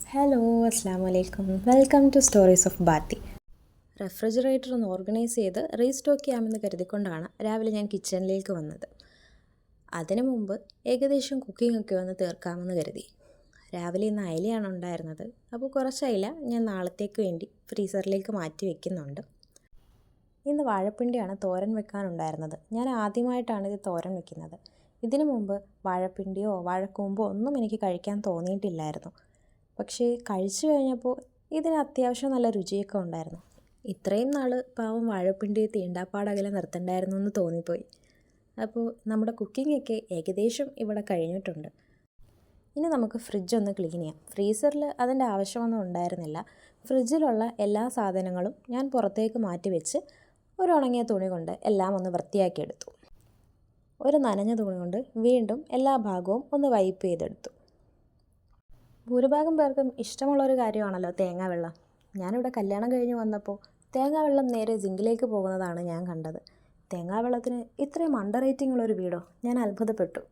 Hello, അസ്സാം വലൈക്കും. Welcome to stories of ബാത്തി. റെഫ്രിജറേറ്റർ ഒന്ന് ഓർഗനൈസ് ചെയ്ത് റീസ്റ്റോക്ക് ചെയ്യാമെന്ന് കരുതിക്കൊണ്ടാണ് രാവിലെ ഞാൻ കിച്ചണിലേക്ക് വന്നത്. അതിനു മുമ്പ് ഏകദേശം കുക്കിംഗ് ഒക്കെ ഒന്ന് തീർക്കാമെന്ന് കരുതി. രാവിലെ ഇന്ന് അയിലയാണ് ഉണ്ടായിരുന്നത്. അപ്പോൾ കുറച്ച് അയില ഞാൻ നാളത്തേക്ക് വേണ്ടി ഫ്രീസറിലേക്ക് മാറ്റി വെക്കുന്നുണ്ട്. ഇന്ന് വാഴപ്പിണ്ടിയാണ് തോരൻ വെക്കാനുണ്ടായിരുന്നത്. ഞാൻ ആദ്യമായിട്ടാണ് ഇത് തോരൻ വെക്കുന്നത്. ഇതിനു മുമ്പ് വാഴപ്പിണ്ടിയോ വാഴക്കൂമ്പോ ഒന്നും എനിക്ക് കഴിക്കാൻ തോന്നിയിട്ടില്ലായിരുന്നു. പക്ഷേ കഴിച്ചു കഴിഞ്ഞപ്പോൾ ഇതിന് അത്യാവശ്യം നല്ല രുചിയൊക്കെ ഉണ്ടായിരുന്നു. ഇത്രയും നാൾ പാവം വാഴപ്പിണ്ടിയെ തീണ്ടാപ്പാടകലെ നിർത്തണ്ടായിരുന്നു എന്ന് തോന്നിപ്പോയി. അപ്പോൾ നമ്മുടെ കുക്കിങ്ങൊക്കെ ഏകദേശം ഇവിടെ കഴിഞ്ഞിട്ടുണ്ട്. ഇനി നമുക്ക് ഫ്രിഡ്ജ് ഒന്ന് ക്ലീൻ ചെയ്യാം. ഫ്രീസറിൽ അതിൻ്റെ ആവശ്യമൊന്നും ഉണ്ടായിരുന്നില്ല. ഫ്രിഡ്ജിലുള്ള എല്ലാ സാധനങ്ങളും ഞാൻ പുറത്തേക്ക് മാറ്റി വെച്ച് ഒരു ഉണങ്ങിയ തുണി കൊണ്ട് എല്ലാം ഒന്ന് വൃത്തിയാക്കിയെടുത്തു. ഒരു നനഞ്ഞ തുണി കൊണ്ട് വീണ്ടും എല്ലാ ഭാഗവും ഒന്ന് വൈപ്പ് ചെയ്തെടുത്തു. ഭൂരിഭാഗം പേർക്കും ഇഷ്ടമുള്ളൊരു കാര്യമാണല്ലോ തേങ്ങാവെള്ളം. ഞാനിവിടെ കല്യാണം കഴിഞ്ഞ് വന്നപ്പോൾ തേങ്ങാവെള്ളം നേരെ സിങ്കിലേക്ക് പോകുന്നതാണ് ഞാൻ കണ്ടത്. തേങ്ങാവെള്ളത്തിന് ഇത്രയും അണ്ടർ റേറ്റിംഗ് ഉള്ളൊരു വീടോ? ഞാൻ അത്ഭുതപ്പെട്ടു.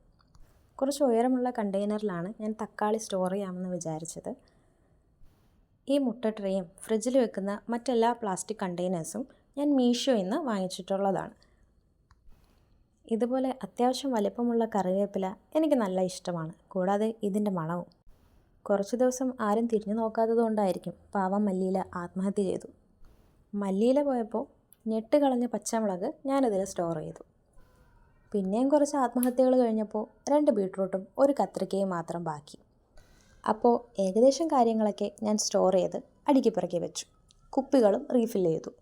കുറച്ച് ഉയരമുള്ള കണ്ടെയ്നറിലാണ് ഞാൻ തക്കാളി സ്റ്റോർ ചെയ്യാമെന്ന് വിചാരിച്ചത്. ഈ മുട്ട ട്രേയും ഫ്രിഡ്ജിൽ വെക്കുന്ന മറ്റെല്ലാ പ്ലാസ്റ്റിക് കണ്ടെയ്നേഴ്സും ഞാൻ മീഷോയിൽ നിന്ന് വാങ്ങിച്ചിട്ടുള്ളതാണ്. ഇതുപോലെ അത്യാവശ്യം വലിപ്പമുള്ള കറിവേപ്പില എനിക്ക് നല്ല ഇഷ്ടമാണ്. കൂടാതെ ഇതിൻ്റെ മണവും. കുറച്ച് ദിവസം ആരും തിരിഞ്ഞു നോക്കാത്തത് കൊണ്ടായിരിക്കും പാവം മല്ലിയില ആത്മഹത്യ ചെയ്തു. മല്ലിയില പോയപ്പോൾ ഞെട്ട് കളഞ്ഞ പച്ചമുളക് ഞാനിതിൽ സ്റ്റോർ ചെയ്തു. പിന്നെയും കുറച്ച് ആത്മഹത്യകൾ കഴിഞ്ഞപ്പോൾ 2 ബീട്രൂട്ടും ഒരു കത്രിക്കയും മാത്രം ബാക്കി. അപ്പോൾ ഏകദേശം കാര്യങ്ങളൊക്കെ ഞാൻ സ്റ്റോർ ചെയ്ത് അടുക്കി പിറക്കി വെച്ചു. കുപ്പികളും റീഫിൽ ചെയ്തു.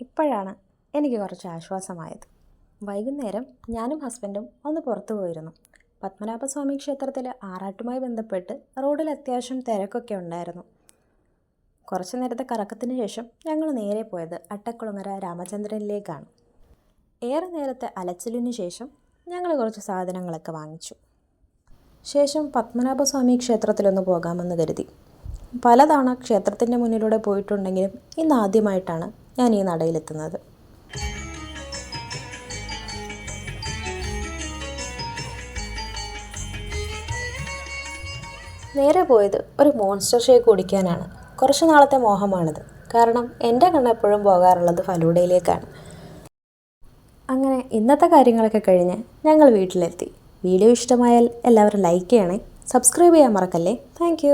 ഇപ്പോഴാണ് എനിക്ക് കുറച്ച് ആശ്വാസമായത്. വൈകുന്നേരം ഞാനും ഹസ്ബൻഡും ഒന്ന് പുറത്തു പോയിരുന്നു. പത്മനാഭസ്വാമി ക്ഷേത്രത്തിൽ ആറാട്ടുമായി ബന്ധപ്പെട്ട് റോഡിൽ അത്യാവശ്യം തിരക്കൊക്കെ ഉണ്ടായിരുന്നു. കുറച്ച് നേരത്തെ കറക്കത്തിന് ശേഷം ഞങ്ങൾ നേരെ പോയത് അട്ടക്കുളങ്ങര രാമചന്ദ്രനിലേക്കാണ്. ഏറെ നേരത്തെ അലച്ചിലിന് ശേഷം ഞങ്ങൾ കുറച്ച് സാധനങ്ങളൊക്കെ വാങ്ങിച്ചു. ശേഷം പത്മനാഭസ്വാമി ക്ഷേത്രത്തിലൊന്ന് പോകാമെന്ന് കരുതി. പലതവണ ക്ഷേത്രത്തിൻ്റെ മുന്നിലൂടെ പോയിട്ടുണ്ടെങ്കിലും ഇന്ന് ആദ്യമായിട്ടാണ് ഞാൻ ഈ നടയിലെത്തുന്നത്. നേരെ പോയത് ഒരു മോൺസ്റ്റർ ഷേക്ക് കുടിക്കാനാണ്. കുറച്ച് നാളത്തെ മോഹമാണിത്. കാരണം എൻ്റെ കണ്ണെപ്പോഴും പോകാറുള്ളത് ഫലൂഡയിലേക്കാണ്. അങ്ങനെ ഇന്നത്തെ കാര്യങ്ങളൊക്കെ കഴിഞ്ഞ് ഞങ്ങൾ വീട്ടിലെത്തി. വീഡിയോ ഇഷ്ടമായാൽ എല്ലാവരും ലൈക്ക് ചെയ്യണേ. സബ്സ്ക്രൈബ് ചെയ്യാൻ മറക്കല്ലേ. താങ്ക്